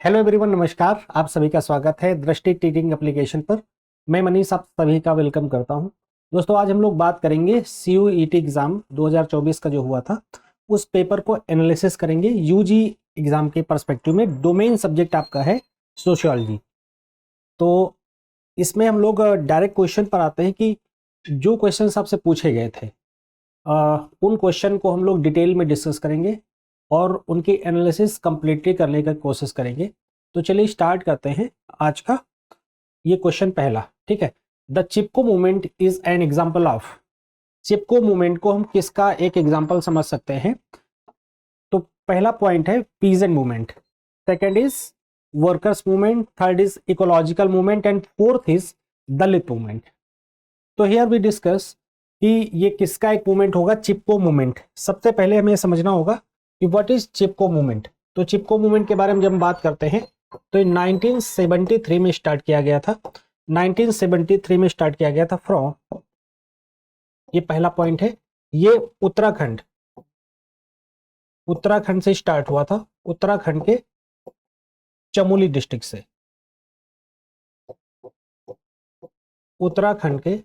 Hello everyone, नमस्कार। आप सभी का स्वागत है दृष्टि टीचिंग एप्लीकेशन पर। मैं मनीष आप सभी का वेलकम करता हूं। दोस्तों, आज हम लोग बात करेंगे सीयूईटी एग्ज़ाम 2024 का जो हुआ था उस पेपर को एनालिसिस करेंगे यूजी एग्ज़ाम के पर्सपेक्टिव में। डोमेन सब्जेक्ट आपका है सोशियोलॉजी। तो इसमें हम लोग डायरेक्ट क्वेश्चन पर आते हैं कि जो क्वेश्चन आपसे पूछे गए थे उन क्वेश्चन को हम लोग डिटेल में डिस्कस करेंगे और उनकी एनालिसिस कंप्लीटली करने का कोशिश करेंगे। तो चलिए स्टार्ट करते हैं आज का ये क्वेश्चन पहला। ठीक है, the Chipko movement is an example of. Chipko movement को हम किसका एक एग्जाम्पल समझ सकते हैं? तो पहला पॉइंट है peasant movement, second is workers movement, third is ecological movement and fourth is Dalit movement. तो हियर वी डिस्कस कि ये किसका एक मूवमेंट होगा, चिपको मूवमेंट। सबसे पहले हमें समझना होगा कि व्हाट इज चिपको मूवमेंट। तो चिपको मूवमेंट के बारे में जब हम बात करते हैं तो 1973 में स्टार्ट किया गया था। 1973 में स्टार्ट किया गया था फ्रॉम, ये पहला पॉइंट है, ये उत्तराखंड से स्टार्ट हुआ था। उत्तराखंड के चमोली डिस्ट्रिक्ट से, उत्तराखंड के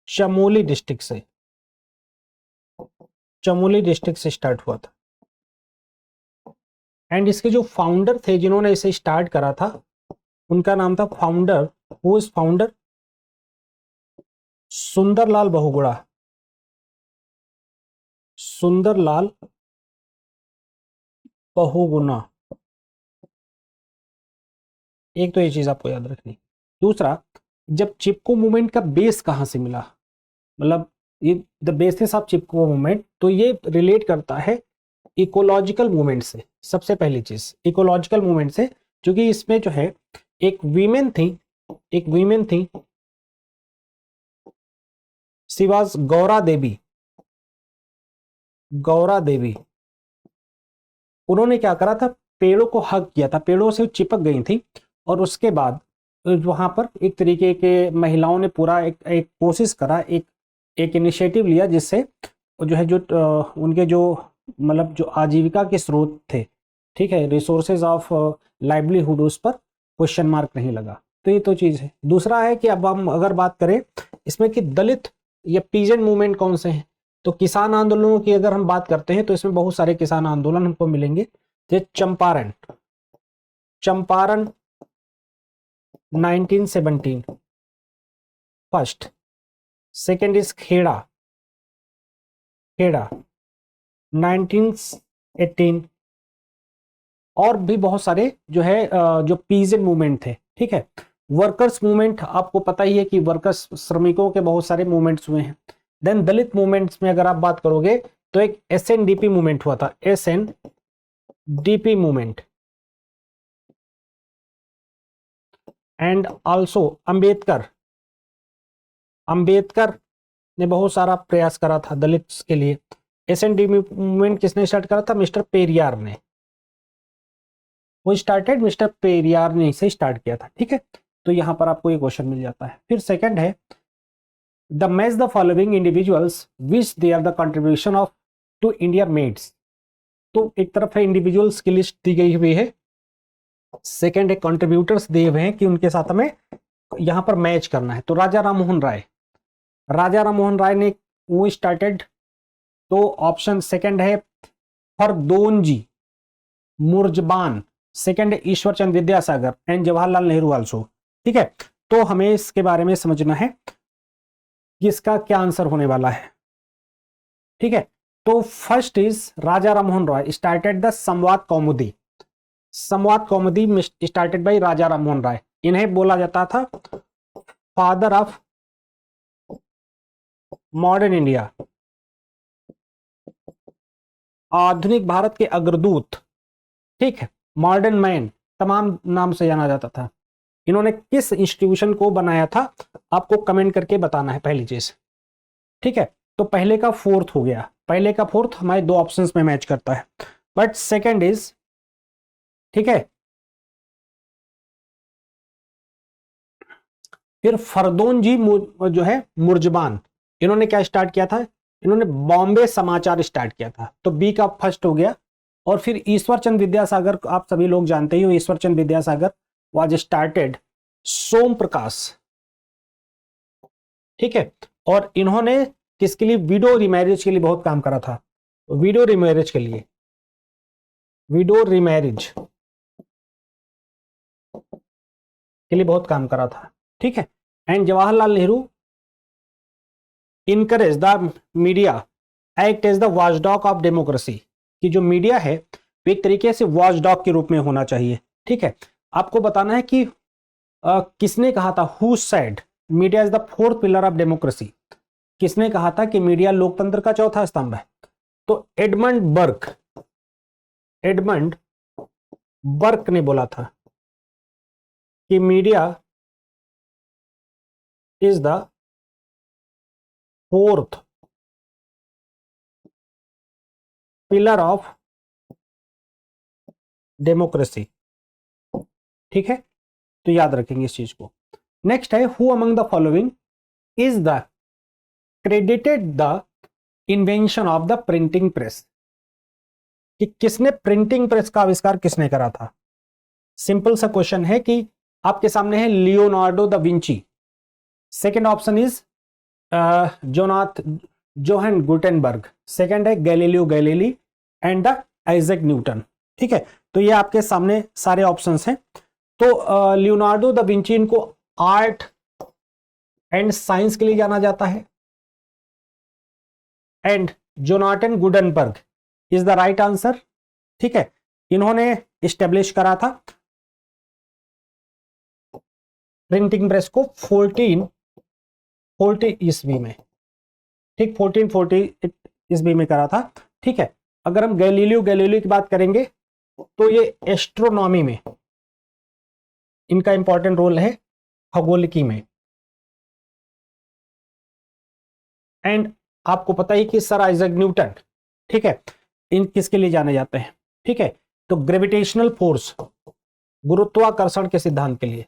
चमोली डिस्ट्रिक्ट से, चमोली डिस्ट्रिक्ट से स्टार्ट हुआ था। एंड इसके जो फाउंडर थे जिन्होंने इसे स्टार्ट करा था उनका नाम था founder, who is founder, Sundarlal Bahuguna. Sundarlal Bahuguna, एक तो ये चीज आपको याद रखनी। दूसरा, जब चिपको मूवमेंट का बेस कहां से मिला, मतलब ये the basis of Chipko movement, तो ये रिलेट करता है इकोलॉजिकल मूवमेंट से। सबसे पहली चीज इकोलॉजिकल मूवमेंट से, क्योंकि इसमें जो है एक वीमेन थी, शी वाज गौरा देवी। गौरा देवी, उन्होंने क्या करा था, पेड़ों को हक किया था, पेड़ों से चिपक गई थी। और उसके बाद वहां पर एक तरीके के महिलाओं ने पूरा एक कोशिश करा, एक इनिशिएटिव लिया जिससे जो है जो उनके जो मतलब जो आजीविका के स्रोत थे, ठीक है, रिसोर्सेज ऑफ लाइवलीहुड, उस पर क्वेश्चन मार्क नहीं लगा। तो ये तो चीज़ है। दूसरा है कि अब हम अगर बात करें इसमें कि दलित या पीजेंट मूवमेंट कौन से हैं, तो किसान आंदोलनों की अगर हम बात करते हैं तो इसमें बहुत सारे किसान आंदोलन हमको मिलेंगे। जैसे Champaran, Champaran 1917 first, second is Kheda, Kheda 1918। और भी बहुत सारे जो है जो पीजेंट मूवमेंट थे। ठीक है, वर्कर्स मूवमेंट आपको पता ही है कि वर्कर्स, श्रमिकों के बहुत सारे मूवमेंट्स हुए हैं। देन दलित मूवमेंट्स में अगर आप बात करोगे तो एक एसएनडीपी मूवमेंट हुआ था, SNDP movement. And also Ambedkar, Ambedkar ने बहुत सारा प्रयास करा था दलित के लिए। एसएनडीपी मूवमेंट किसने स्टार्ट करा था? मिस्टर पेरियार ने। वो स्टार्टेड, मिस्टर पेरियार ने इसे स्टार्ट किया था। ठीक है, तो यहां पर आपको ये क्वेश्चन मिल जाता है। फिर सेकंड है the match the following individuals which they are the contribution of to India maids. तो एक तरफ है इंडिविजुअल्स की लिस्ट दी गई हुई है, सेकंड है कंट्रीब्यूटर्स दिए हुए हैं कि उनके साथ हमें यहां पर मैच करना है। तो राजा राममोहन राय, राजा राममोहन राय ने वो स्टार्टेड। तो ऑप्शन सेकंड है फरदोनजी मुर्जबान, सेकंड है ईश्वर चंद्र विद्यासागर एंड जवाहरलाल नेहरू आल्सो। ठीक है, तो हमें इसके बारे में समझना है कि इसका क्या आंसर होने वाला है। ठीक है, तो first is Raja Rammohan Roy started the संवाद कौमुदी। संवाद कौमुदी स्टार्टेड बाय राजा राममोहन राय। इन्हें बोला जाता था फादर ऑफ मॉडर्न इंडिया, आधुनिक भारत के अग्रदूत। ठीक है, मॉडर्न मैन तमाम नाम से जाना जाता था। इन्होंने किस इंस्टीट्यूशन को बनाया था आपको कमेंट करके बताना है, पहली चीज। ठीक है, तो पहले का फोर्थ हो गया, पहले का फोर्थ हमारे दो ऑप्शंस में मैच करता है। बट सेकंड इज, ठीक है, फिर फरदोन जी जो है मुर्जबान, इन्होंने क्या स्टार्ट किया था? इन्होंने बॉम्बे समाचार स्टार्ट किया था। तो बी का फर्स्ट हो गया और फिर ईश्वर चंद्र विद्यासागर, आप सभी लोग जानते ही हो ईश्वर चंद्र विद्यासागर वाज स्टार्टेड सोम प्रकाश, ठीक है। और इन्होंने किसके लिए, विडो रिमैरिज के लिए बहुत काम करा था, विडो रिमैरिज के लिए, विडो रिमैरिज के लिए बहुत काम करा था, ठीक है। And Jawaharlal Nehru encourage the media act as the watchdog of democracy, कि जो मीडिया है वो एक तरीके से वॉचडॉग के रूप में होना चाहिए, ठीक है। आपको बताना है कि किसने कहा था, who said media is the fourth pillar of democracy, किसने कहा था कि मीडिया लोकतंत्र का चौथा स्तंभ है। तो एडमंड बर्क ने बोला था कि media is the fourth pillar of democracy, ठीक है। तो याद रखेंगे इस चीज को। नेक्स्ट है, who among the following is the credited the invention of the printing press, कि किसने प्रिंटिंग प्रेस का आविष्कार किसने करा था। सिंपल सा क्वेश्चन है कि आपके सामने है Leonardo da Vinci, second option is Johann Gutenberg, second है Galileo Galilei and the Isaac Newton, ठीक है। तो ये आपके सामने सारे ऑप्शंस हैं। तो लियोनार्डो द विंची, इनको आर्ट एंड साइंस के लिए जाना जाता है, and Jonathan Gutenberg is the right answer, ठीक है। इन्होंने स्टेब्लिश करा था प्रिंटिंग प्रेस को 1440 ईस्वी में, ठीक, 1440 ईस्वी में करा था, ठीक है। अगर हम गैलीलियो गैलीली की बात करेंगे तो ये एस्ट्रोनॉमी में इनका इंपॉर्टेंट रोल है, खगोलिकी में। एंड आपको पता ही कि सर आइजैक न्यूटन, ठीक है, इन किसके लिए जाने जाते हैं, ठीक है। तो ग्रेविटेशनल फोर्स, गुरुत्वाकर्षण के सिद्धांत के लिए,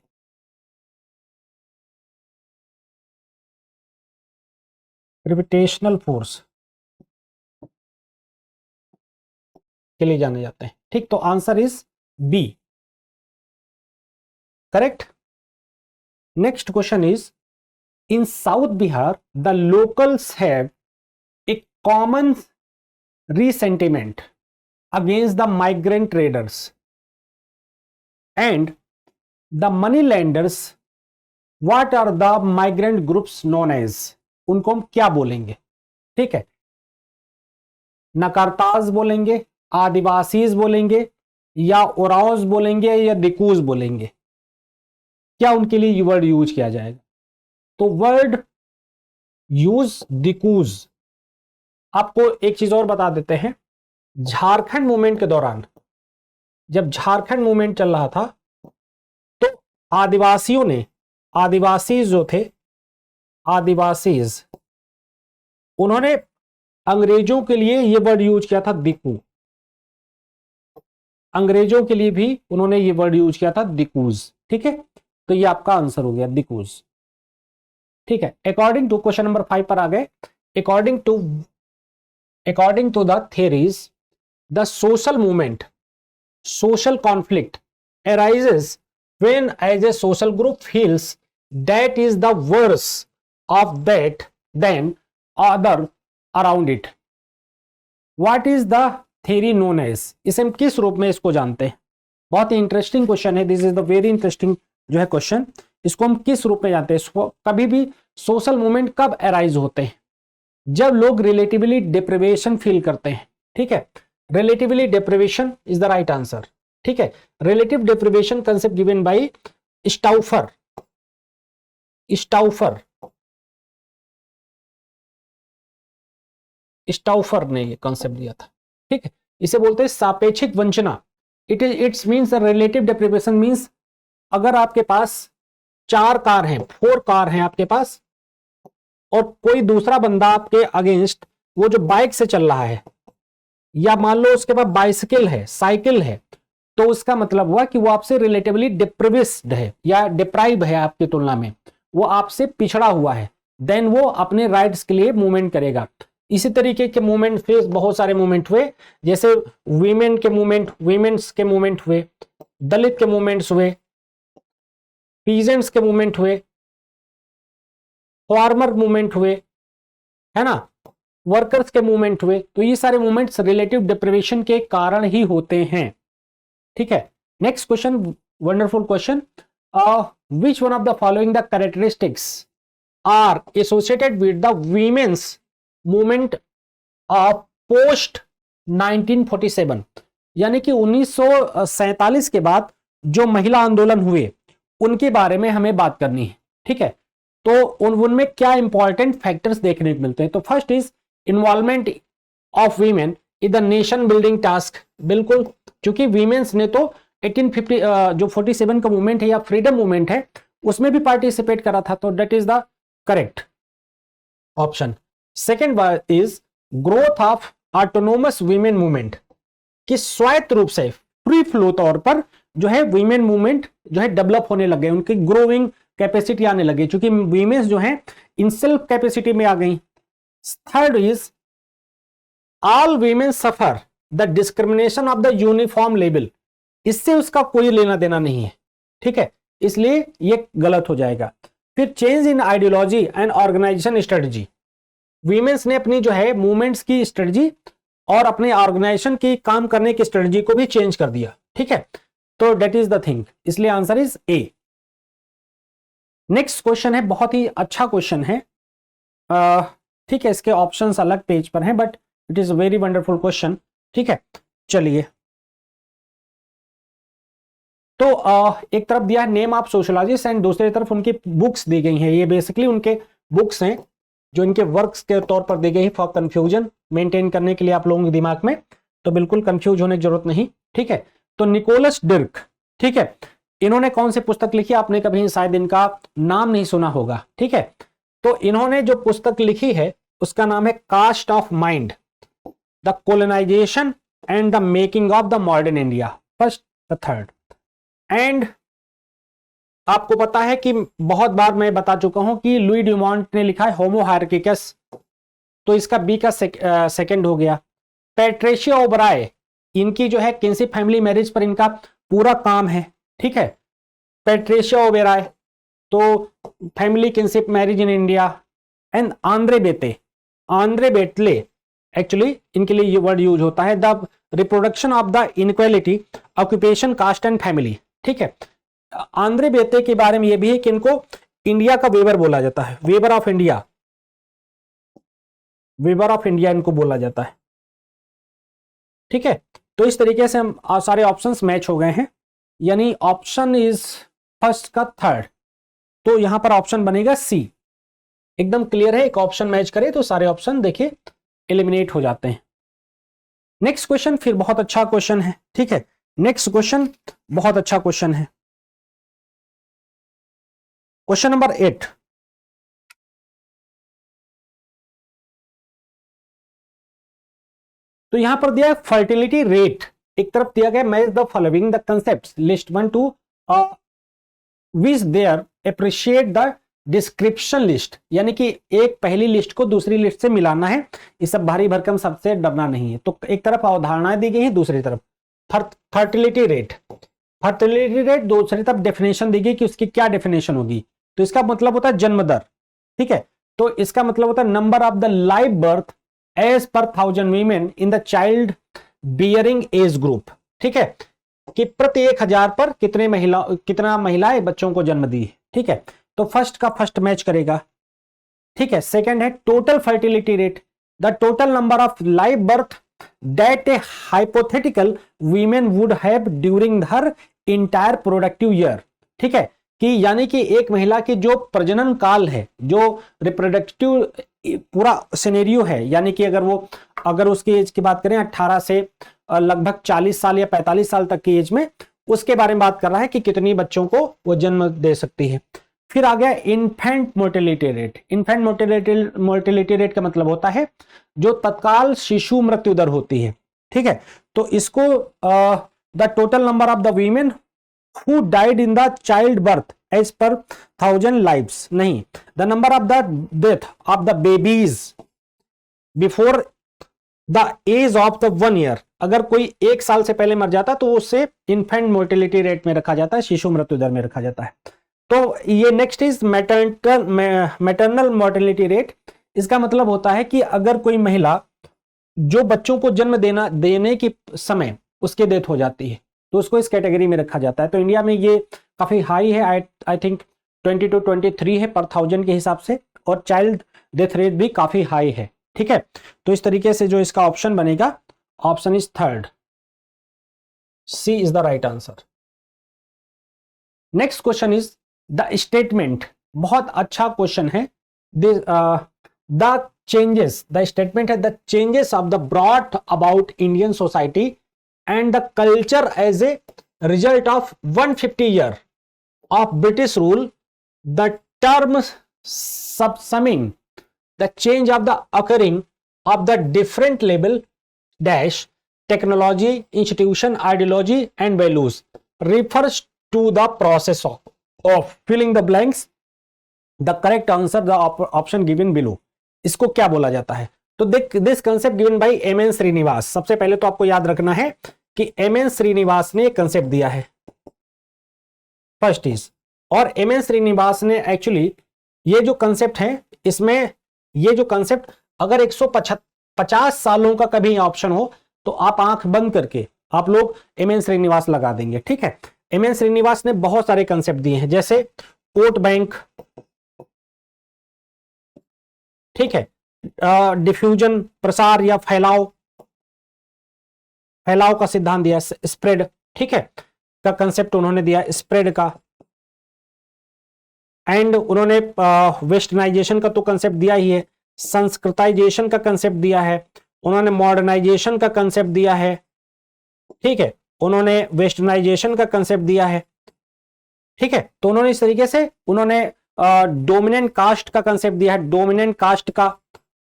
ग्रेविटेशनल फोर्स के लिए जाने जाते हैं, ठीक। तो answer is B, correct. Next question is, in South Bihar the locals have a common resentiment against the migrant traders and the money lenders. What are the migrant groups known as? उनको हम क्या बोलेंगे, ठीक है। नकारताज बोलेंगे, आदिवासीज बोलेंगे, या ओराओज बोलेंगे, या दिकूज बोलेंगे, क्या उनके लिए ये वर्ड यूज किया जाएगा। तो वर्ड यूज दिकूज। आपको एक चीज और बता देते हैं, झारखंड मूवमेंट के दौरान, जब झारखंड मूवमेंट चल रहा था, तो आदिवासियों ने, आदिवासीज जो थे, आदिवासीज, उन्होंने अंग्रेजों के लिए यह वर्ड यूज किया था दिकू, अंग्रेजों के लिए भी उन्होंने ये वर्ड यूज किया था दिकूज, ठीक है। तो ये आपका आंसर हो गया दिकूज, ठीक है। अकॉर्डिंग टू, क्वेश्चन नंबर 5 पर आ गए। According to the theories, the social movement, social conflict arises when as a social group feels that is the worse of that than other around it. What is the theory known as? इसे हम किस रूप में इसको जानते हैं। बहुत ही interesting question है, this is the very interesting जो है क्वेश्चन। इसको हम किस रूप में जानते हैं, इसको कभी भी सोशल मूवमेंट कब अराइज होते हैं, जब लोग रिलेटिवली डिप्रिवेशन फील करते हैं, ठीक है। Relatively deprivation is the right answer, ठीक है। Relative deprivation concept given by Stouffer, Stouffer ने ये कंसेप्ट दिया था, ठीक है। इसे बोलते हैं सापेक्षिक वंचना। It's means relative deprivation means, अगर आपके पास 4 कार हैं, 4 कार हैं आपके पास, और कोई दूसरा बंदा आपके अगेंस्ट वो जो बाइक से चल रहा है, या मान लो उसके पास बाइसिकल है, साइकिल है, तो उसका मतलब हुआ कि वो आपसे रिलेटिवली डिप्रिविस्ड है या डिप्राइव है आपकी तुलना में, वो आपसे पिछड़ा हुआ है, देन वो अपने राइट्स के लिए मूवमेंट करेगा। इसी तरीके के मूवमेंट फिर बहुत सारे मूवमेंट हुए, जैसे वीमेन के मूवमेंट, वीमेन्स के मूवमेंट हुए, दलित के मूवमेंट्स हुए, पीजेंट्स के मूवमेंट हुए, फार्मर मूवमेंट हुए, है ना, वर्कर्स के मूवमेंट हुए। तो ये सारे मूवमेंट्स रिलेटिव डिप्रिवेशन के कारण ही होते हैं। ठीक है, next question, wonderful question, which one of the following the characteristics are associated with the women's movement of post 1947, यानी कि 1947 के बाद जो महिला आंदोलन हुए उनके बारे में हमें बात करनी है। ठीक है, तो उनमें क्या इंपॉर्टेंट फैक्टर्स देखने को मिलते हैं। तो first is involvement of women in the nation building task. बिल्कुल, क्योंकि वीमेन्स ने तो 1850 जो 47 का मूवमेंट है या फ्रीडम मूवमेंट है उसमें भी पार्टिसिपेट करा था, तो that is the correct option. Second is growth of autonomous women movement, कि स्वायत्त रूप से फ्री फ्लो तौर पर जो है वीमेन मूवमेंट जो है डेवलप होने लगे, उनकी ग्रोइंग कैपेसिटी आने लगी, क्योंकि वीमेन्स जो है इन सेल्फ कैपेसिटी में आ गई। Third is all women suffer the discrimination of the uniform level, इससे उसका कोई लेना देना नहीं है। ठीक है, इसलिए ये गलत हो जाएगा। फिर change in ideology and organisation strategy, women's ने अपनी जो है मूवमेंट्स की स्ट्रेटजी और अपने ऑर्गेनाइजेशन की काम करने की स्ट्रेटजी को भी चेंज कर दिया। ठीक है, तो दैट इज द थिंग, इसलिए answer is a. Next question है, बहुत ही अच्छा क्वेश्चन है। ठीक है, इसके ऑप्शंस अलग पेज पर हैं but it is very wonderful question. ठीक है, चलिए, तो एक तरफ दिया है नेम ऑफ सोशोलॉजिस्ट एंड दूसरी तरफ उनकी बुक्स दी गई हैं। ये बेसिकली उनके बुक्स हैं जो इनके वर्क्स के तौर पर दी गई फॉर कंफ्यूजन मेंटेन करने के लिए आप लोगों के दिमाग में, तो बिल्कुल कंफ्यूज होने की जरूरत नहीं। ठीक है, तो निकोलस डिर्क, ठीक है, इन्होंने कौन सी पुस्तक लिखी, आपने कभी शायद इनका नाम नहीं सुना होगा। ठीक है, तो इन्होंने जो पुस्तक लिखी है उसका नाम है caste of mind, the colonisation and the making of the modern India, first the third. And आपको पता है कि बहुत बार मैं बता चुका हूं कि लुई ड्यूमॉन्ट ने लिखा है होमो हायरार्किकस, तो इसका बी का सेकंड हो गया। पैट्रिशिया ओबराय, इनकी जो है किन्सी फैमिली मैरिज पर इनका पूरा काम है। ठीक है, पैट्रिशिया ओबराय, तो family kinship marriage in India. And Andre Beteille, Andre Beteille, actually इनके लिए ये वर्ड यूज होता है, the reproduction of the inequality occupation caste and family. ठीक है, आंद्रे बेटे के बारे में ये भी है कि इनको इंडिया का वेबर बोला जाता है, weber of India, weber of India इनको बोला जाता है। ठीक है, तो इस तरीके से हम सारे ऑप्शंस मैच हो गए हैं, यानी ऑप्शन इज फर्स्ट का थर्ड, तो यहां पर ऑप्शन बनेगा सी। एकदम क्लियर है, एक ऑप्शन मैच करे तो सारे ऑप्शन देखिए एलिमिनेट हो जाते हैं। नेक्स्ट क्वेश्चन फिर बहुत अच्छा क्वेश्चन है। ठीक है, नेक्स्ट क्वेश्चन बहुत अच्छा क्वेश्चन है, क्वेश्चन नंबर 8। तो यहां पर दिया है फर्टिलिटी रेट, एक तरफ दिया गया match the following the concepts list 1 to which there appreciate the description list, यानी कि एक पहली लिस्ट को दूसरी लिस्ट से मिलाना है, ये सब भारी भरकम सबसे डरना नहीं है। तो एक तरफ अवधारणाएं दी गई है, दूसरी तरफ फर्टिलिटी रेट, फर्टिलिटी रेट, दूसरी तरफ डेफिनेशन दी गई कि उसकी क्या डेफिनेशन होगी। तो इसका मतलब होता है जन्म दर। ठीक है, तो इसका मतलब होता है number of the live birth as per 1000 women in the child bearing age group. ठीक है, कि प्रति 1000 पर कितना महिलाएं बच्चों को जन्म दी है। ठीक है, तो फर्स्ट का फर्स्ट मैच करेगा। ठीक है, सेकंड है total fertility rate, the total number of live birth that A hypothetical women would have during her entire productive year. ठीक है, कि यानी कि एक महिला की जो प्रजनन काल है, जो रिप्रोडक्टिव पूरा सिनेरियो है, यानी कि अगर उसकी एज की बात करें 18 से लगभग 40 साल या 45 साल तक की एज में, उसके बारे में बात कर रहा है कि कितनी बच्चों को वो जन्म दे सकती है। फिर आ गया infant mortality rate. Infant mortality rate का मतलब होता है जो तत्काल शिशु मृत्यु दर होती है। ठीक है, तो इसको the total number of the women who died in the child birth as per 1000 lives, नहीं, the number of the death of the babies before the age of the 1 year, अगर कोई 1 साल से पहले मर जाता तो उससे इन्फेंट मोर्टेलिटी रेट में रखा जाता है, शिशु मृत्यु दर में रखा जाता है। तो ये next is maternal mortality rate. इसका मतलब होता है कि अगर कोई महिला जो बच्चों को जन्म देने के समय उसके डेथ हो जाती है तो उसको इस कैटेगरी में रखा जाता है। तो इंडिया में ये काफी हाई है, आई थिंक 20 to 23 है पर 1000 के हिसाब से, और चाइल्ड डेथ रेट भी काफी हाई है। ठीक है, तो इस तरीके से जो इसका ऑप्शन बनेगा, option is third, C is the right answer. Next question is the statement, बहुत अच्छा क्वेश्चन है। द चेंजेस, द स्टेटमेंट है the changes of the brought about Indian society and the culture as a result of 150 year of British rule, the term subsuming the change of the occurring of the different level dash technology institution ideology and values refers to the process of filling the blanks, the correct answer the option given below। इसको क्या बोला जाता है? तो देख, this concept given by M N. Srinivas. सबसे पहले तो आपको याद रखना है कि एम.एन. श्रीनिवास ने कंसेप्ट दिया है फर्स्ट इज, और एम.एन. श्रीनिवास ने एक्चुअली ये जो कंसेप्ट है, इसमें ये जो कंसेप्ट अगर 150 सालों का कभी ऑप्शन हो तो आप आंख बंद करके आप लोग एम.एन. श्रीनिवास लगा देंगे। ठीक है, एम.एन. श्रीनिवास ने बहुत सारे कंसेप्ट दिए हैं, जैसे वोट बैंक, ठीक है, डिफ्यूजन प्रसार या फैलाव का सिद्धांत दिया, स्प्रेड, ठीक है, का कंसेप्ट उन्होंने दिया, स्प्रेड का, एंड उन्होंने वेस्टर्नाइजेशन का तो कंसेप्ट दिया ही है, संस्कृताइजेशन का कंसेप्ट दिया है, उन्होंने मॉडर्नाइजेशन का कंसेप्ट दिया है, ठीक है, उन्होंने वेस्टर्नाइजेशन का कंसेप्ट दिया है। ठीक है, तो उन्होंने इस तरीके से उन्होंने डोमिनेंट कास्ट का कंसेप्ट दिया है, डोमिनेंट कास्ट का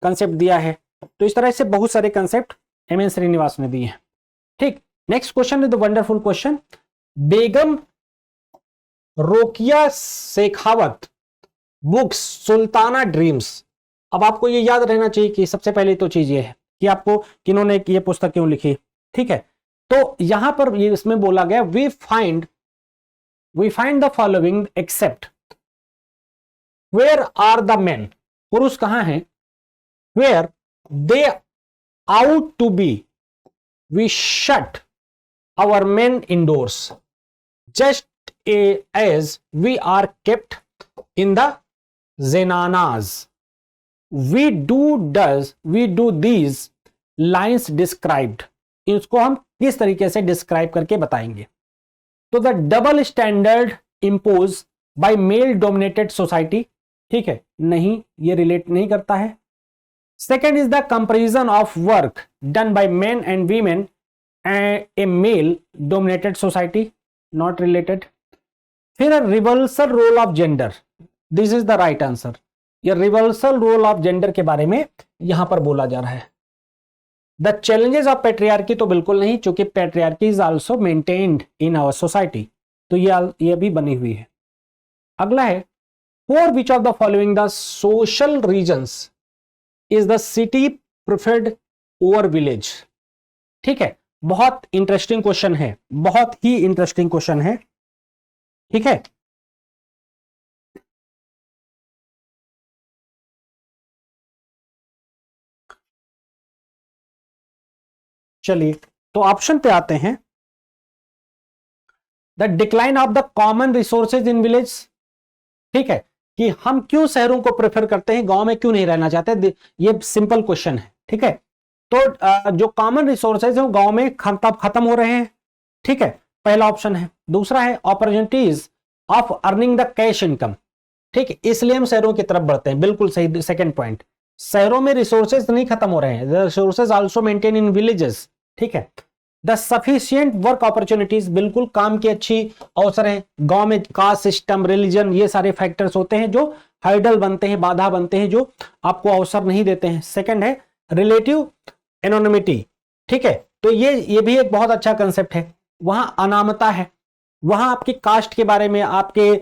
कंसेप्ट दिया है। तो इस तरह से बहुत सारे कंसेप्ट एम.एन. श्रीनिवास ने दिए हैं। ठीक, next question is the wonderful question, Begum Rokeya Shekhawat books Sultana dreams. अब आपको ये याद रहना चाहिए कि सबसे पहले तो चीज ये है कि आपको किन्होंने ये पुस्तक क्यों लिखी। ठीक है, तो यहां पर ये इसमें बोला गया we find the following except where are the men, पुरुष कहां हैं, where they ought to be we shut our men indoors just as we are kept in the zenanas, we do these lines described। इसको हम किस तरीके से describe करके बताएंगे? तो the double standard impose by male dominated society, ठीक है, नहीं, ये रिलेट नहीं करता है। Second is the comparison of work done by men and women a male dominated society, not related. फिर reversal role of gender, this is the right answer. ये reversal role of gender के बारे में यहां पर बोला जा रहा है। द चैलेंजेस ऑफ पैट्रियार्की तो बिल्कुल नहीं, क्योंकि patriarchy is also maintained in our society, तो ये भी बनी हुई है। अगला है, for which of the following the social reasons is the city preferred over village. ठीक है, बहुत इंटरेस्टिंग क्वेश्चन है, बहुत ही इंटरेस्टिंग क्वेश्चन है। ठीक है, चलिए तो ऑप्शन पे आते हैं। The decline of the common resources in village, ठीक है, कि हम क्यों शहरों को प्रेफर करते हैं, गांव में क्यों नहीं रहना चाहते, ये सिंपल क्वेश्चन है। ठीक है, तो जो कॉमन रिसोर्सेज है वो गांव में खत्म हो रहे हैं। ठीक है, पहला ऑप्शन है। दूसरा है opportunities of earning the cash income, ठीक, इसलिए हम शहरों की तरफ बढ़ते हैं, बिल्कुल सही। सेकंड पॉइंट, शहरों में रिसोर्सेज नहीं खत्म हो रहे हैं, the resources also maintain in villages. ठीक है, द सफिशिएंट वर्क अपॉर्चुनिटीज, बिल्कुल काम की अच्छी अवसर है। गांव में कास्ट सिस्टम, रिलीजन, ये सारे फैक्टर्स होते हैं जो हर्डल बनते हैं, बाधा बनते हैं, जो आपको अवसर नहीं देते हैं। सेकंड है रिलेटिव एनोनिमिटी। ठीक है, तो ये भी एक बहुत अच्छा कंसेप्ट है। वहां अनामता है, वहां आपकी कास्ट के बारे में, आपके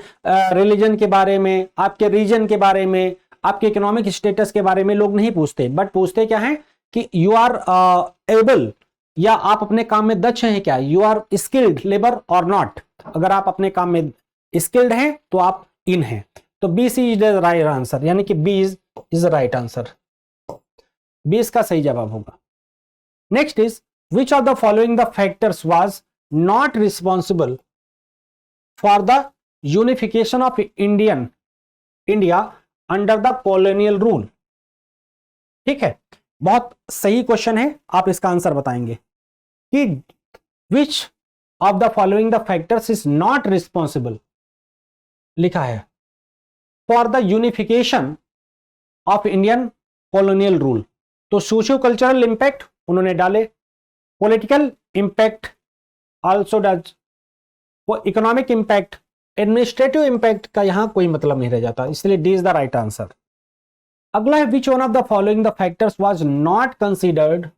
रिलीजन के बारे में, आपके रीजन के बारे में, आपके इकोनॉमिक स्टेटस के बारे में लोग नहीं पूछते, बट पूछते क्या है कि यू आर एबल, या आप अपने काम में दक्ष हैं क्या, यू आर स्किल्ड लेबर और नॉट। अगर आप अपने काम में स्किल्ड हैं तो आप इन हैं। तो B C is the right answer, यानी कि B is the right answer, 20 का सही जवाब होगा। Next is which of the following the factors was not responsible for the unification of India under the colonial rule. ठीक है, बहुत सही क्वेश्चन है, आप इसका आंसर बताएंगे कि which of the following the factors is not responsible, लिखा है for the unification of Indian colonial rule. तो सोशियो कल्चरल इंपैक्ट उन्होंने डाले, political impact also does, economic impact, administrative impact का यहां कोई मतलब नहीं रह जाता, इसलिए D is the right answer. अगला है which one of the following the factors was not considered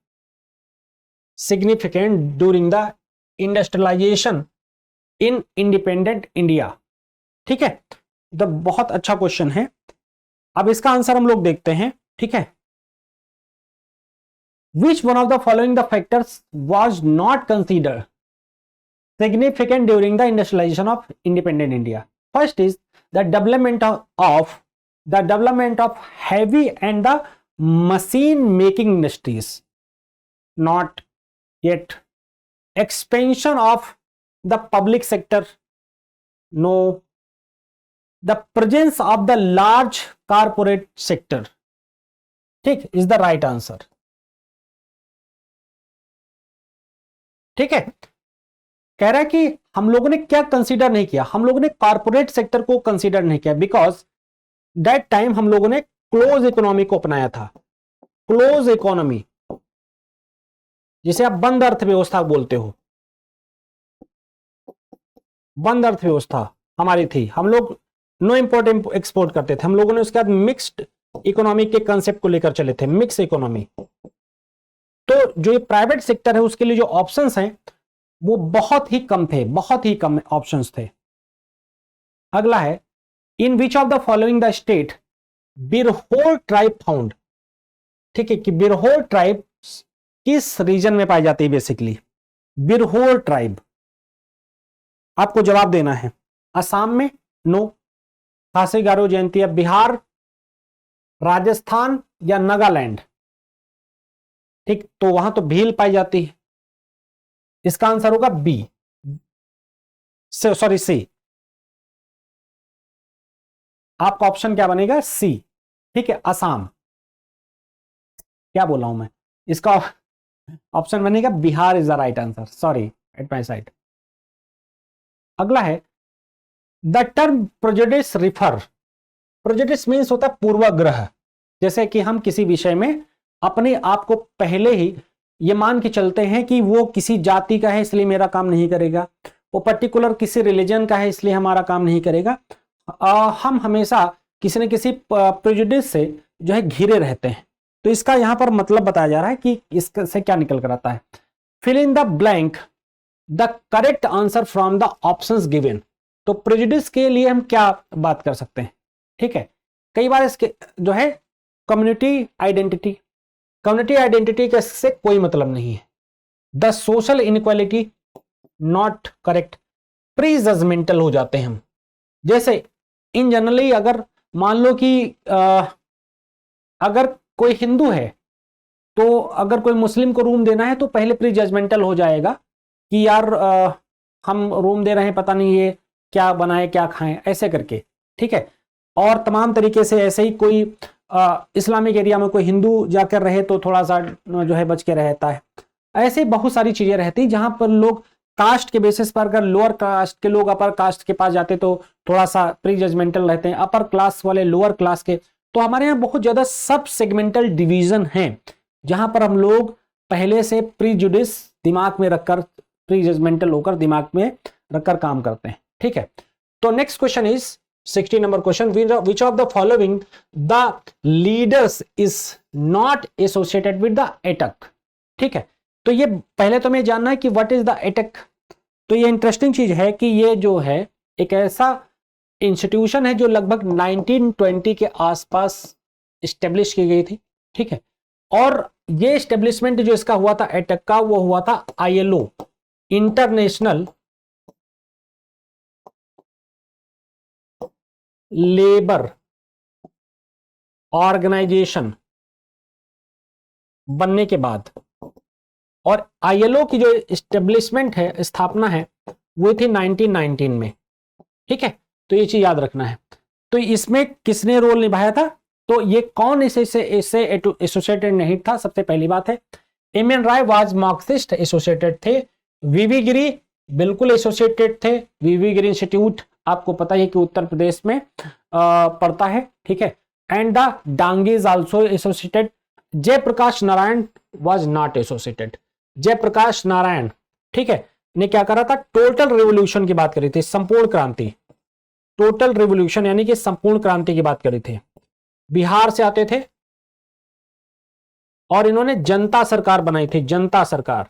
significant during the industrialisation in independent India. ठीक है, तो बहुत अच्छा क्वेश्चन है। अब इसका आंसर हम लोग देखते हैं। ठीक है, which one of the following the factors was not considered significant during the industrialization of independent India. First is the development of heavy and the machine making industries, not yet. Expansion of the public sector, no. The presence of the large corporate sector, ठीक, is the right answer. ठीक है, कह रहा है कि हम लोगों ने क्या कंसीडर नहीं किया, हम लोगों ने कॉर्पोरेट सेक्टर को कंसीडर नहीं किया, बिकॉज दैट टाइम हम लोगों ने क्लोज इकोनॉमी को अपनाया था। क्लोज इकोनॉमी जिसे आप बंद अर्थव्यवस्था बोलते हो, बंद अर्थव्यवस्था हमारी थी। हम लोग नो इंपोर्ट एक्सपोर्ट करते थे, हम लोगों ने उसके बाद मिक्स्ड इकोनॉमी के कंसेप्ट को लेकर चले थे, मिक्स इकोनॉमी। तो जो ये प्राइवेट सेक्टर है उसके लिए जो ऑप्शंस हैं वो बहुत ही कम थे, बहुत ही कम ऑप्शंस थे। अगला है in which of the following the state Birhor tribe found. ठीक है, कि बिरहोर ट्राइब किस रीजन में पाई जाती है बेसिकली, बिरहोर ट्राइब आपको जवाब देना है। असम में, नो। खासी गारो जयंती, बिहार, राजस्थान या नागालैंड। ठीक, तो वहां तो भील पाई जाती है, इसका आंसर होगा बी, सॉरी सी। आपका ऑप्शन क्या बनेगा, सी। ठीक है, असम, क्या बोला हूं मैं, इसका ऑप्शन बनेगा Bihar is the right answer, sorry at my side. अगला है the term prejudice refer, prejudice means होता है पूर्वाग्रह। जैसे कि हम किसी विषय में अपने आप को पहले ही ये मान के चलते हैं कि वो किसी जाति का है इसलिए मेरा काम नहीं करेगा, वो पर्टिकुलर किसी रिलीजन का है इसलिए हमारा काम नहीं करेगा। हम हमेशा किसी न किसी प्रेजुडिस से जो है घिरे रहते हैं। तो इसका यहां पर मतलब बताया जा रहा है कि इससे क्या निकल कर आता है। Fill in the blank the correct answer from the options given. तो प्रेजुडिस के लिए हम क्या बात कर सकते हैं। ठीक है, कई बार इसके जो है कम्युनिटी आइडेंटिटी, कम्युनिटी आइडेंटिटी के से कोई मतलब नहीं है। The social inequality, not correct. Pre judgemental हो जाते हैं हम, जैसे इन जनरली अगर मान लो कि अगर कोई हिंदू है तो अगर कोई मुस्लिम को रूम देना है तो पहले प्री जजमेंटल हो जाएगा कि यार हम रूम दे रहे हैं, पता नहीं ये क्या बनाए क्या खाएं, ऐसे करके। ठीक है, और तमाम तरीके से ऐसे ही कोई इस्लामिक एरिया में कोई हिंदू जाकर रहे तो थोड़ा सा जो है बच के रहता है। ऐसे बहुत सारी चीजें रहती जहां पर लोग कास्ट के बेसिस पर, अगर लोअर कास्ट के लोग अपर कास्ट के पास जाते तो थोड़ा सा प्री जजमेंटल रहते हैं, अपर क्लास वाले लोअर क्लास के। तो हमारे यहाँ बहुत ज्यादा सब सेगमेंटल डिवीजन है जहां पर हम लोग पहले से प्रीजुडिस दिमाग में रखकर, प्री जजमेंटल होकर दिमाग में रखकर काम करते हैं। ठीक है, तो next question is 60 number question, which of the following the leaders is not associated with the AITUC. ठीक है, तो ये पहले तो मैं जानना है कि व्हाट इज द एटक। तो ये इंटरेस्टिंग चीज है कि ये जो है एक ऐसा इंस्टीट्यूशन है जो लगभग 1920 के आसपास स्टेब्लिश की गई थी, ठीक है। और ये एस्टेब्लिशमेंट जो इसका हुआ था एटक का, वो हुआ था ILO, इंटरनेशनल लेबर ऑर्गेनाइजेशन बनने के बाद। और ILO की जो एस्टेब्लिशमेंट है, स्थापना है, वो थी 1919 में, ठीक है। तो ये चीज याद रखना है। तो इसमें किसने रोल निभाया था, तो ये कौन इससे एसोसिएटेड नहीं था, सबसे पहली बात है MN Roy was Marxist associated थे। VV गिरी बिल्कुल एसोसिएटेड थे। VV गिरी इंस्टीट्यूट आपको पता है कि उत्तर प्रदेश में पड़ता है, ठीक है। And the Dange is also associated. Jayaprakash Narayan was not associated. Jayaprakash Narayan, ठीक है, ने क्या करा था, टोटल रिवोल्यूशन की बात करी थी, संपूर्ण क्रांति, टोटल रिवोल्यूशन यानी कि संपूर्ण क्रांति की बात करी थी। बिहार से आते थे और इन्होंने जनता सरकार बनाई थी, जनता सरकार।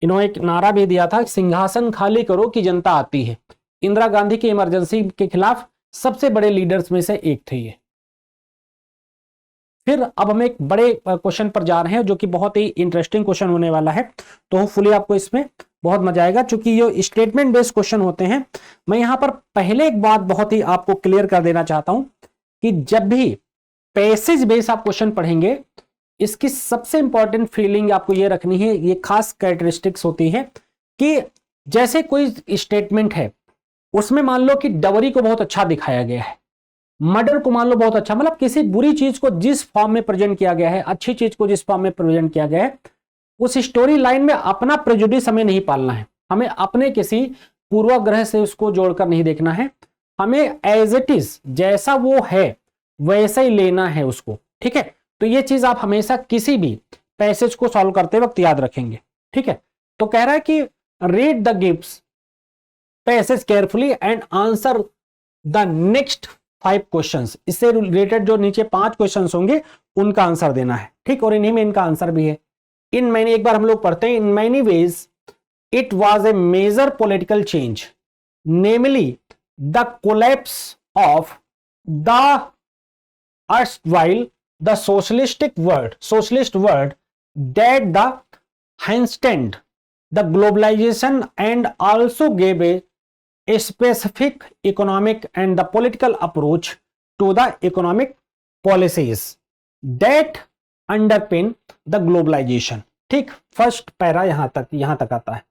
इन्होंने एक नारा भी दिया था, सिंहासन खाली करो कि जनता आती है। इंदिरा गांधी की इमरजेंसी के खिलाफ सबसे बड़े लीडर्स में से एक थे ये। फिर अब हम एक बड़े क्वेश्चन पर जा रहे हैं जो कि बहुत ही इंटरेस्टिंग क्वेश्चन होने वाला है, तो होपफुली आपको इसमें बहुत मजा आएगा। चूंकि ये स्टेटमेंट बेस्ड क्वेश्चन होते हैं, मैं यहां पर पहले एक बात बहुत ही आपको क्लियर कर देना चाहता हूं कि जब भी पैसेज बेस्ड आप क्वेश्चन पढ़ेंगे, इसकी सबसे इंपॉर्टेंट फीलिंग आपको ये रखनी है, ये खास कैरेक्टरिस्टिक्स होती है कि जैसे कोई स्टेटमेंट है, उसमें मान लो कि डवरी को बहुत अच्छा दिखाया गया है, मर्डर को मान लो बहुत अच्छा, मतलब किसी बुरी चीज को जिस फॉर्म में प्रेजेंट किया गया है, अच्छी चीज को जिस फॉर्म में प्रेजेंट किया गया है, उस स्टोरी लाइन में अपना प्रेजुडिस हमें नहीं पालना है। हमें अपने किसी पूर्वाग्रह से उसको जोड़कर नहीं देखना है। हमें एज इट इज, जैसा वो है वैसा ही लेना है उसको, ठीक है। तो ये चीज आप हमेशा किसी भी पैसेज को सॉल्व करते वक्त याद रखेंगे, ठीक है। तो कह रहा है कि read the gives passage carefully and answer the next 5 questions. इससे रिलेटेड जो नीचे 5 क्वेश्चंस होंगे उनका आंसर देना है, ठीक। और इन्हीं में इनका आंसर भी है। इन मैनी, एक बार हम लोग पढ़ते हैं, in many ways it was a major political change, namely the collapse of the erstwhile the socialist world that the handstand the globalization and also gave a specific economic and the political approach to the economic policies that underpin the globalization, ठीक। First para यहां तक आता है,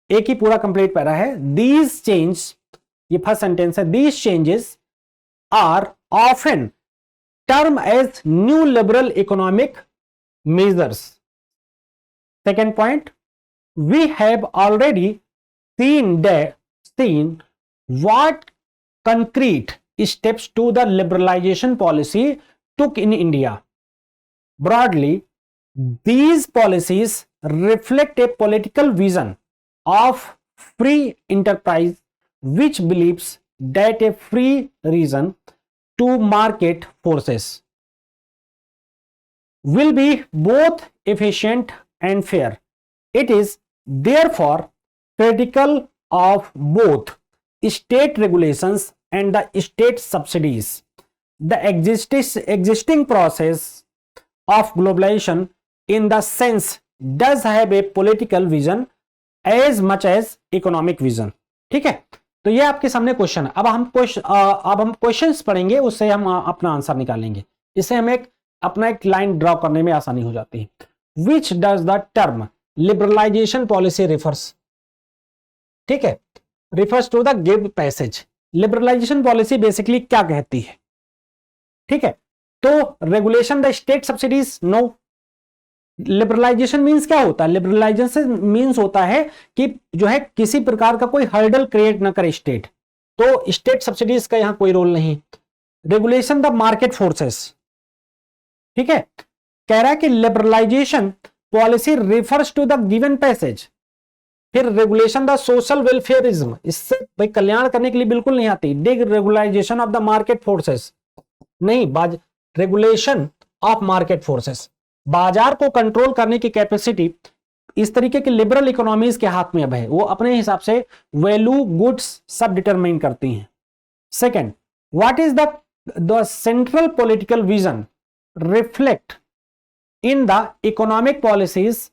एक ही पूरा complete para है। these changes, ये first sentence है, these changes are often term as new liberal economic measures. Second point, we have already seen what concrete steps to the liberalization policy took in India. Broadly, these policies reflect a political vision of free enterprise which believes that a free reason to market forces will be both efficient and fair. It is therefore critical of both state regulations and the state subsidies. The existing process of globalization in the sense does have a political vision as much as economic vision, ठीक है। तो ये आपके सामने question है। अब हम questions पढ़ेंगे, उससे हम अपना आंसर निकालेंगे। इससे हमें अपना एक लाइन ड्रॉ करने में आसानी हो जाती है। Which does the term liberalisation policy refers, ठीक है, refers to the give passage. Liberalisation policy basically क्या कहती है, ठीक है। तो regulation the state subsidies, no. Liberalisation means क्या होता है, लिबरलाइजेशन मींस होता है कि जो है किसी प्रकार का कोई हर्डल क्रिएट ना करे स्टेट, तो स्टेट सब्सिडीज का यहां कोई रोल नहीं। रेगुलेशन द मार्केट फोर्सेस, ठीक है। कह रहा है कि liberalization policy refers to the given passage. फिर रेगुलेशन द सोशल वेलफेयरिज्म, इससे भाई कल्याण करने के लिए बिल्कुल नहीं आती। Deregularization of the market forces, नहीं, रेगुलेशन ऑफ मार्केट फोर्सेस, बाजार को कंट्रोल करने की कैपेसिटी इस तरीके की लिबरल इकोनॉमीज के हाथ में अब है, वो अपने हिसाब से वैल्यू गुड्स सब डिटरमाइन करती हैं। Second, what is the the central political vision reflect in the economic policies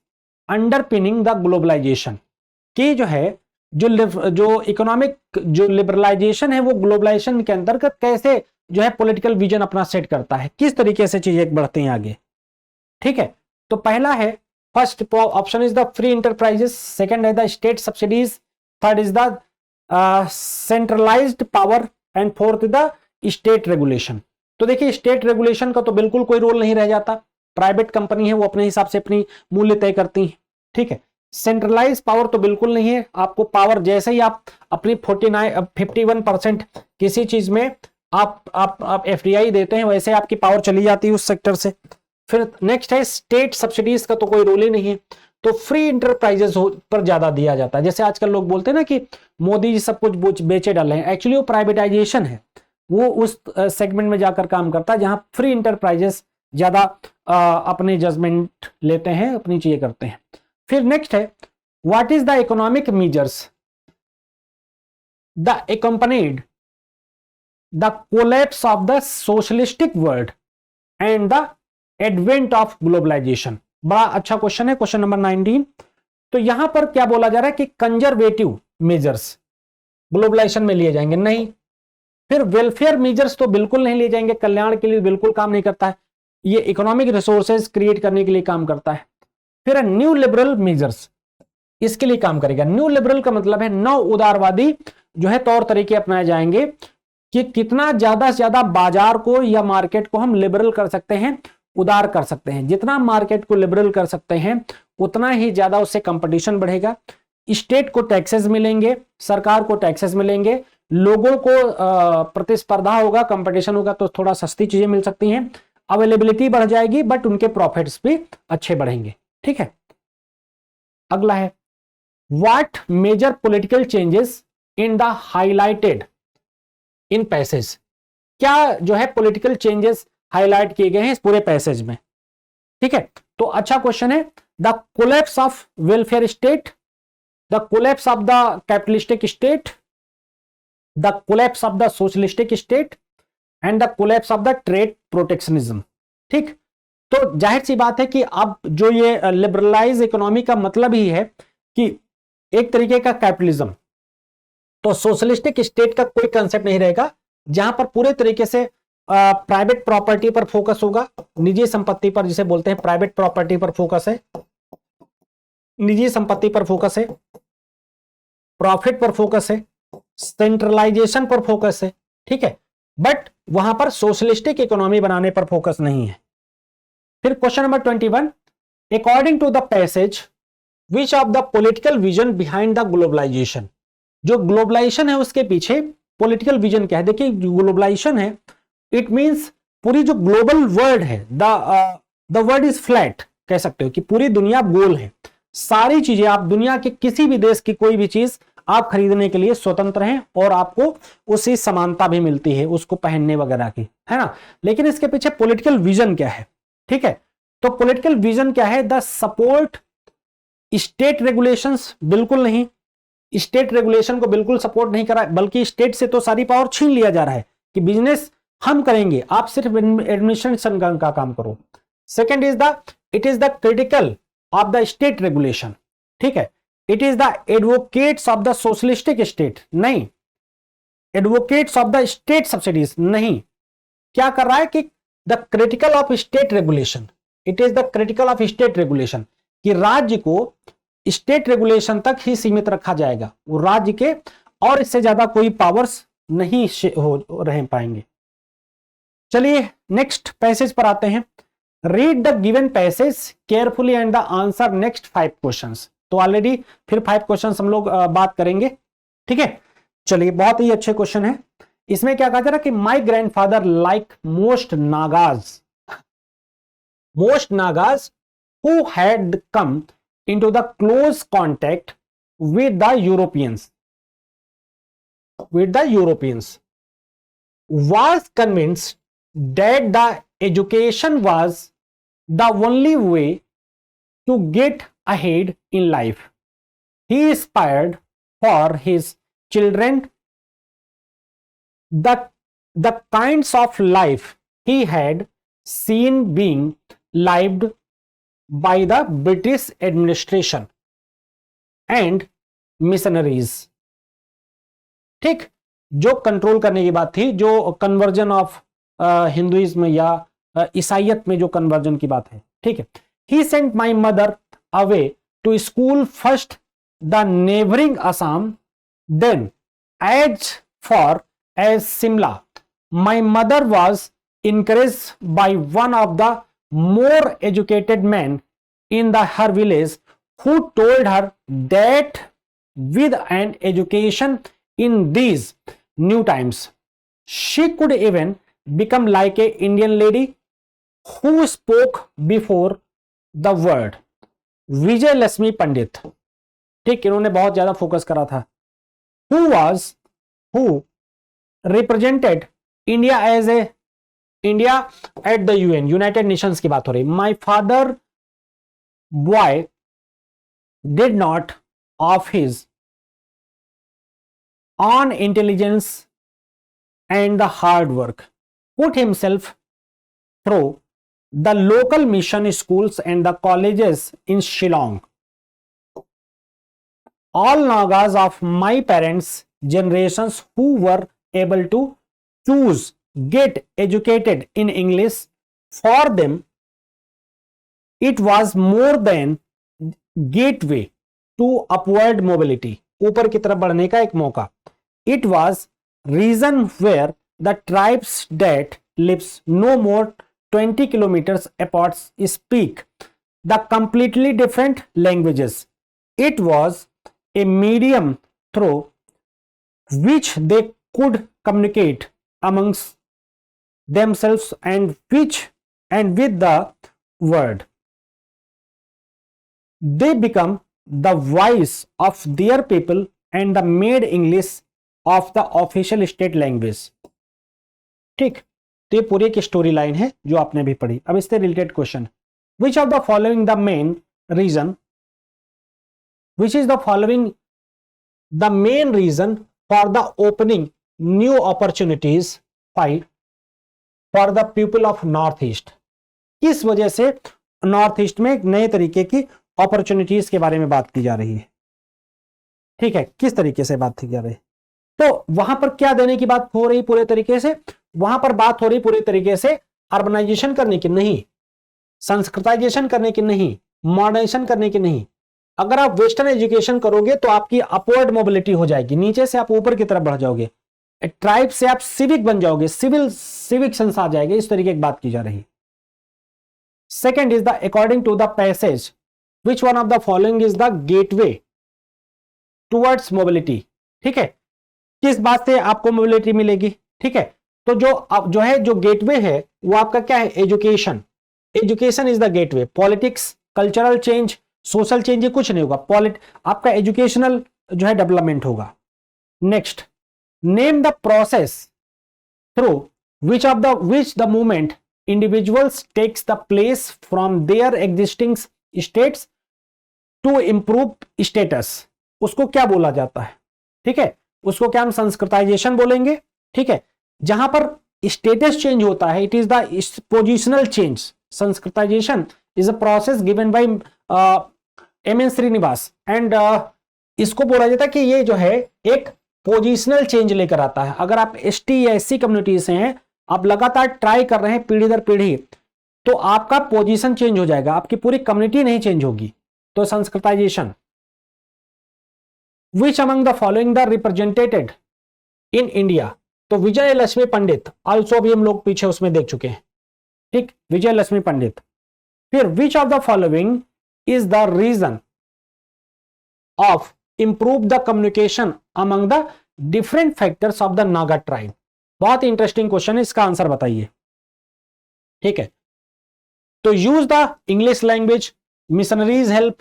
underpinning the globalisation, की जो है जो इकोनॉमिक जो लिबरलाइजेशन है वो ग्लोबलाइजेशन के अंतर्गत कैसे जो है पॉलिटिकल विजन अपना सेट करता है, किस तरीके से चीजें बढ़ती हैं आगे। ठीक है, तो पहला है, first option is the free enterprises, second है the state subsidies, third is the centralized power and fourth the state regulation. तो देखिए स्टेट रेगुलेशन का तो बिल्कुल कोई रोल नहीं रह जाता, प्राइवेट कंपनी है वो अपने हिसाब से अपनी मूल्य तय करती है। ठीक है, सेंट्रलाइज पावर तो बिल्कुल नहीं है, आपको पावर जैसे ही आप अपनी 51% किसी चीज में आप एफडीआई देते हैं वैसे आपकी पावर चली जाती है उस सेक्टर से। फिर नेक्स्ट है स्टेट सब्सिडीज का तो कोई रोल ही नहीं है, तो फ्री इंटरप्राइजेस पर ज्यादा दिया जाता है। जैसे आजकल लोग बोलते हैं ना कि मोदी जी सब कुछ बेचे डाले हैं, एक्चुअली वो प्राइवेटाइजेशन है, वो उस सेगमेंट में जाकर काम करता है जहां फ्री इंटरप्राइजेस ज्यादा अपने जजमेंट लेते हैं, अपनी चीजें करते हैं। फिर नेक्स्ट है what is the economic measures the accompanied the collapse of the socialistic world and the advent of globalisation. बड़ा अच्छा क्वेश्चन है, क्वेश्चन नंबर 19। तो यहां पर क्या बोला जा रहा है कि कंजर्वेटिव मेजर्स ग्लोबलाइजेशन में लिए जाएंगे, नहीं। फिर वेलफेयर मेजर्स तो बिल्कुल नहीं लिए जाएंगे, कल्याण के लिए बिल्कुल काम नहीं करता है, ये इकोनॉमिक रिसोर्सेज क्रिएट करने के लिए काम करता है। फिर न्यू लिबरल मेजर्स इसके लिए काम करेगा। न्यू लिबरल का मतलब है नव उदारवादी जो है तौर तरीके अपनाए जाएंगे कि कितना ज्यादा से ज्यादा बाजार को या मार्केट को हम लिबरल कर सकते हैं, उदार कर सकते हैं। जितना मार्केट को लिबरल कर सकते हैं उतना ही ज्यादा उससे कंपटीशन बढ़ेगा, स्टेट को टैक्सेस मिलेंगे, सरकार को टैक्सेस मिलेंगे, लोगों को प्रतिस्पर्धा होगा, कंपटीशन होगा तो थोड़ा सस्ती चीजें मिल सकती हैं, अवेलेबिलिटी बढ़ जाएगी, बट उनके प्रॉफिट्स भी अच्छे बढ़ेंगे। ठीक है, अगला है what major political changes in the highlighted in passage. क्या जो है पॉलिटिकल चेंजेस हाईलाइट किए गए हैं इस पूरे पैसेज में। ठीक है, तो अच्छा क्वेश्चन है, the collapse of welfare state, the collapse of the capitalistic state, the collapse of the socialistic state and the collapse of the trade protectionism. ठीक, तो जाहिर सी बात है कि अब जो ये लिबरलाइज इकोनॉमी का मतलब ही है कि एक तरीके का कैपिटलिज्म, तो सोशलिस्टिक स्टेट का कोई कंसेप्ट नहीं रहेगा जहां पर पूरे तरीके से प्राइवेट प्रॉपर्टी पर फोकस होगा, निजी संपत्ति पर, जिसे बोलते हैं प्राइवेट प्रॉपर्टी पर फोकस है, निजी संपत्ति पर फोकस है, प्रॉफिट पर फोकस है, सेंट्रलाइजेशन पर फोकस है। ठीक है, बट वहां पर सोशलिस्टिक इकोनॉमी बनाने पर फोकस नहीं है। फिर question number 21, according to the passage which of the political vision behind the globalisation. जो ग्लोबलाइजेशन है उसके पीछे पॉलिटिकल विजन क्या है। देखिए ग्लोबलाइजेशन है, इट मींस पूरी जो ग्लोबल वर्ल्ड है, द वर्ल्ड इज फ्लैट, कह सकते हो कि पूरी दुनिया गोल है, सारी चीजें आप दुनिया के किसी भी देश की कोई भी चीज आप खरीदने के लिए स्वतंत्र हैं और आपको उसी समानता भी मिलती है उसको पहनने वगैरह की, है ना। लेकिन इसके पीछे पॉलिटिकल विजन क्या है। ठीक है, तो पॉलिटिकल विजन क्या है, द सपोर्ट स्टेट रेगुलेशंस, बिल्कुल नहीं, स्टेट रेगुलेशन को बिल्कुल सपोर्ट नहीं करा, बल्कि स्टेट से तो सारी पावर छीन लिया जा रहा है कि बिजनेस हम करेंगे, आप सिर्फ एडमिनिस्ट्रेशन का काम करो। Second is the it is the critical of the state regulation. ठीक है, it is the advocates of the socialistic state, नहीं, advocates of the state subsidies, नहीं। क्या कर रहा है कि the critical of state regulation, it is the critical of state regulation, कि राज्य को स्टेट रेगुलेशन तक ही सीमित रखा जाएगा, वो राज्य के और इससे ज्यादा कोई पावर्स नहीं हो रह पाएंगे। चलिए नेक्स्ट पैसेज पर आते हैं। Read the given passage carefully and the answer next 5 questions. तो ऑलरेडी फिर 5 क्वेश्चंस हम लोग बात करेंगे। ठीक है, चलिए बहुत ही अच्छे क्वेश्चन है। इसमें क्या कहा जा रहा है कि माई grandfather like most Nagas who had come into the close contact with the Europeans, was convinced that the education was the only way to get ahead in life. He aspired for his children the the kinds of life he had seen being lived by the British administration and missionaries। ठीक, जो control करने की बात थी, जो conversion of Hinduism या ईसाइयत में जो कन्वर्जन की बात है। ठीक है, he sent my mother away to school first the neighbouring Assam, then as far as Shimla. My mother was encouraged by one of the more educated men in her village, who told her that with an education in these new times she could even become like a Indian lady who spoke before the world। विजय लक्ष्मी पंडित, ठीक, इन्होंने बहुत ज्यादा focus करा था। who represented India as a India at the UN, United Nations की बात हो रही। My father boy did not of his on intelligence and the hard work put himself through the local mission schools and the colleges in Shillong. All Nagas of my parents generations who were able to choose get educated in English, for them it was more than gateway to upward mobility, ऊपर की तरफ बढ़ने का एक मौका। It was region where the tribes that lives no more 20 kilometers apart speak the completely different languages. It was a medium through which they could communicate amongst themselves and with the world. They become the voice of their people and the made English of the official state language। ठीक, तो ये पूरी एक story line है जो आपने भी पढ़ी। अब इससे related question, which of the following the main reason, which is the following the main reason for the opening new opportunities for the people of north east. किस वजह से नॉर्थ ईस्ट में एक नए तरीके की अपॉर्चुनिटीज के बारे में बात की जा रही है। ठीक है, किस तरीके से बात की जा रही है, तो वहां पर क्या देने की बात हो रही पूरे तरीके से, वहां पर बात हो रही पूरे तरीके से अर्बनाइजेशन करने की नहीं, संस्कृताइजेशन करने की नहीं, मॉडर्नाइजेशन करने की नहीं। अगर आप वेस्टर्न एजुकेशन करोगे तो आपकी अपवर्ड मोबिलिटी हो जाएगी, नीचे से आप ऊपर की तरफ बढ़ जाओगे, ट्राइब से आप सिविक बन जाओगे, सिविक सेंस आ जाएगा, इस तरीके की बात की जा रही है। Second is the according to the passage which one of the following is the gateway towards mobility. ठीक है, किस बात से आपको मोबिलिटी मिलेगी। ठीक है, तो जो है जो गेटवे है वो आपका क्या है, education. Education is the gateway. Politics, cultural change, social change, ये कुछ नहीं होगा, आपका एजुकेशनल जो है डेवलपमेंट होगा। Next, name the process through which the movement individuals takes the place from their existing states to improve status। उसको क्या बोला जाता है, ठीक है, उसको क्या हम संस्कृताइजेशन बोलेंगे। ठीक है, जहां पर स्टेटस चेंज होता है, it is the positional change. Sanskritisation is a process given by M N. Srinivas and इसको बोला जाता है कि ये जो है एक पोजिशनल चेंज लेकर आता है। अगर आप एसटी या एससी कम्युनिटी से हैं, आप लगातार ट्राई कर रहे हैं पीढ़ी दर पीढ़ी, तो आपका पोजीशन चेंज हो जाएगा, आपकी पूरी कम्युनिटी नहीं चेंज होगी। तो Sanskritisation. Which among the following the represented in India, तो विजय लक्ष्मी पंडित, ऑल्सो भी हम लोग पीछे उसमें देख चुके हैं। ठीक, विजय लक्ष्मी पंडित। फिर which of the following is the reason of improve the communication among the different factors of the Naga tribe. बहुत इंटरेस्टिंग क्वेश्चन है, इसका आंसर बताइए। ठीक है, तो use the English language, missionaries help,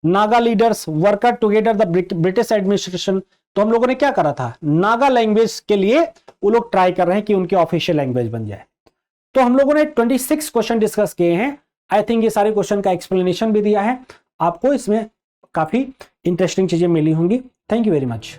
Naga leaders worker together the British administration. तो हम लोगों ने क्या करा था, नागा लैंग्वेज के लिए वो लोग ट्राई कर रहे हैं कि उनकी ऑफिशियल लैंग्वेज बन जाए। तो हम लोगों ने 26 क्वेश्चन डिस्कस किए हैं। आई थिंक ये सारे क्वेश्चन का एक्सप्लेनेशन भी दिया है, आपको इसमें काफी इंटरेस्टिंग चीजें मिली होंगी। Thank you very much.